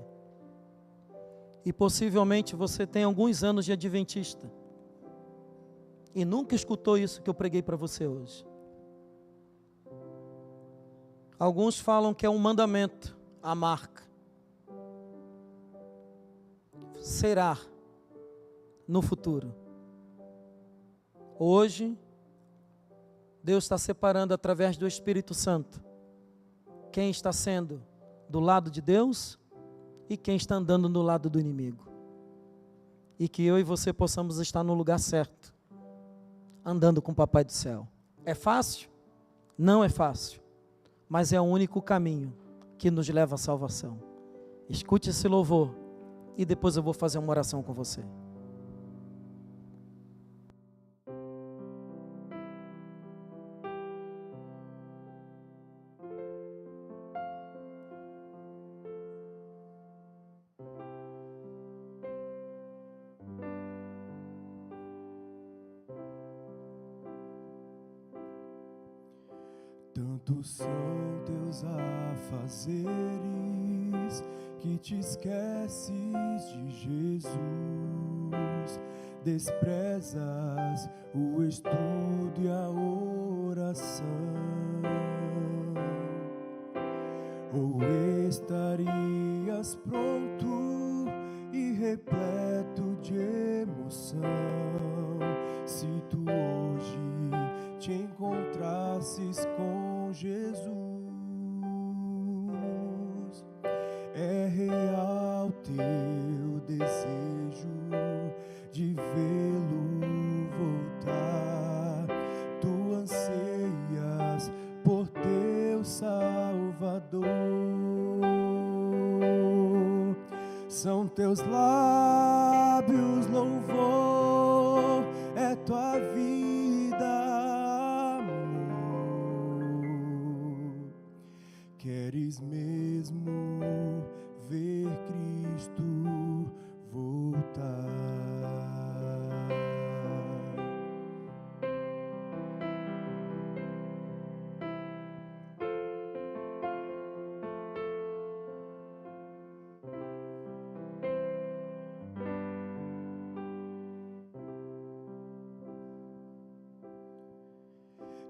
E possivelmente você tem alguns anos de adventista. E nunca escutou isso que eu preguei para você hoje. Alguns falam que é um mandamento, a marca. Será no futuro. Hoje, Deus está separando através do Espírito Santo quem está sendo do lado de Deus e quem está andando do lado do inimigo. E que eu e você possamos estar no lugar certo, andando com o Papai do Céu. É fácil? Não é fácil, mas é o único caminho que nos leva à salvação. Escute esse louvor e depois eu vou fazer uma oração com você. Tantos são teus afazeres que te esqueces de Jesus, desprezas o estudo e a oração. Ou estarias pronto e repleto de emoção se tu hoje te encontrasses com Jesus. É real teu desejo de vê-lo voltar. Tu anseias por teu Salvador. São teus lábios louvor, é tua vida amor. Queres mesmo ver Cristo voltar?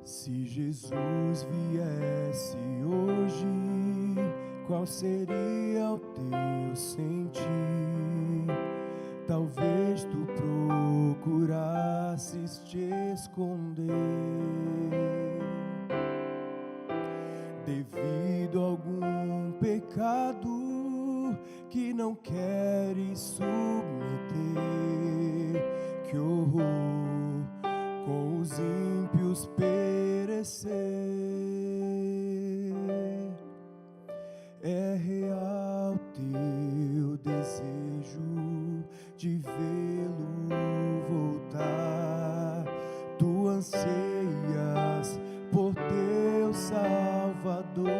Se Jesus viesse hoje, qual seria o teu sentir? Talvez tu procurasses te esconder devido a algum pecado que não queres submeter. Que horror com os ímpios perecer. É real teu desejo de vê-lo voltar. Tu anseias por teu Salvador.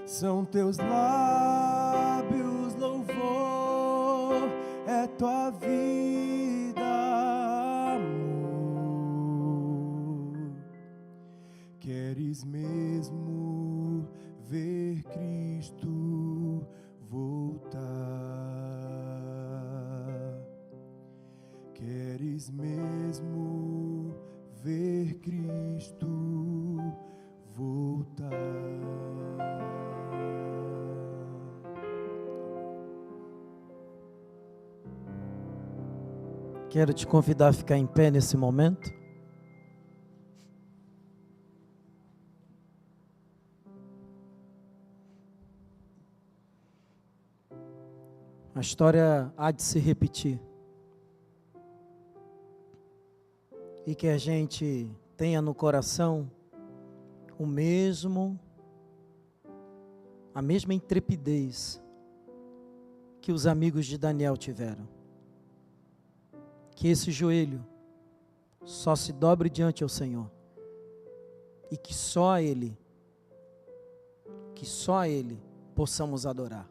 São teus lábios louvor, é tua vida amor. Queres mesmo ver Cristo voltar? Queres mesmo ver Cristo voltar. Quero te convidar a ficar em pé nesse momento. A história há de se repetir. E que a gente tenha no coração a mesma intrepidez que os amigos de Daniel tiveram. Que esse joelho só se dobre diante ao Senhor e que só a Ele possamos adorar.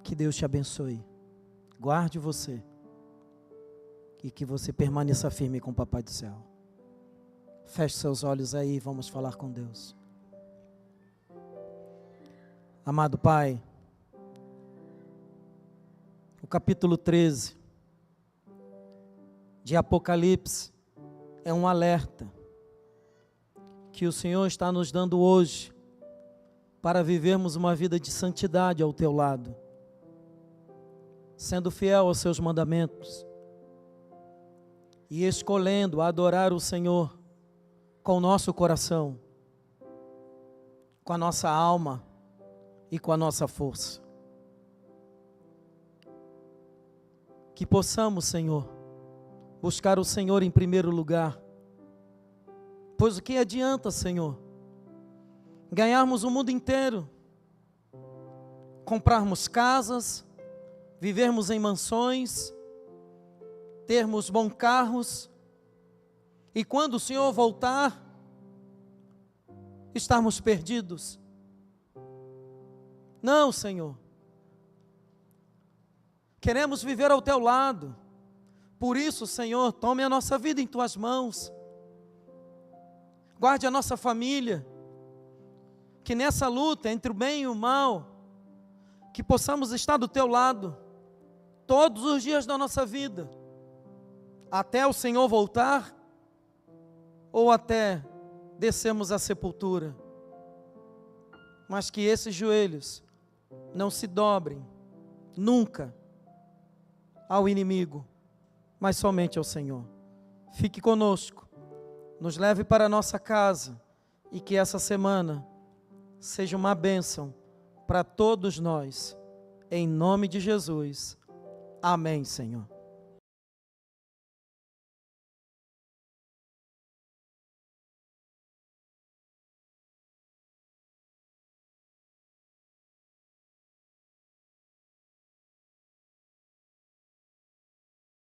Que Deus te abençoe, guarde você e que você permaneça firme com o Papai do Céu. Feche seus olhos aí e vamos falar com Deus. Amado Pai, o capítulo 13 de Apocalipse é um alerta que o Senhor está nos dando hoje para vivermos uma vida de santidade ao Teu lado, sendo fiel aos Seus mandamentos e escolhendo adorar o Senhor com o nosso coração, com a nossa alma e com a nossa força. Que possamos, Senhor, buscar o Senhor em primeiro lugar. Pois o que adianta, Senhor, ganharmos o mundo inteiro, comprarmos casas, vivermos em mansões, termos bons carros, e quando o Senhor voltar, estarmos perdidos? Não, Senhor. Queremos viver ao Teu lado. Por isso, Senhor, tome a nossa vida em Tuas mãos. Guarde a nossa família. Que nessa luta entre o bem e o mal, que possamos estar do Teu lado todos os dias da nossa vida, até o Senhor voltar ou até descermos à sepultura. Mas que esses joelhos não se dobrem nunca ao inimigo, mas somente ao Senhor. Fique conosco, nos leve para a nossa casa e que essa semana seja uma bênção para todos nós, em nome de Jesus. Amém, Senhor.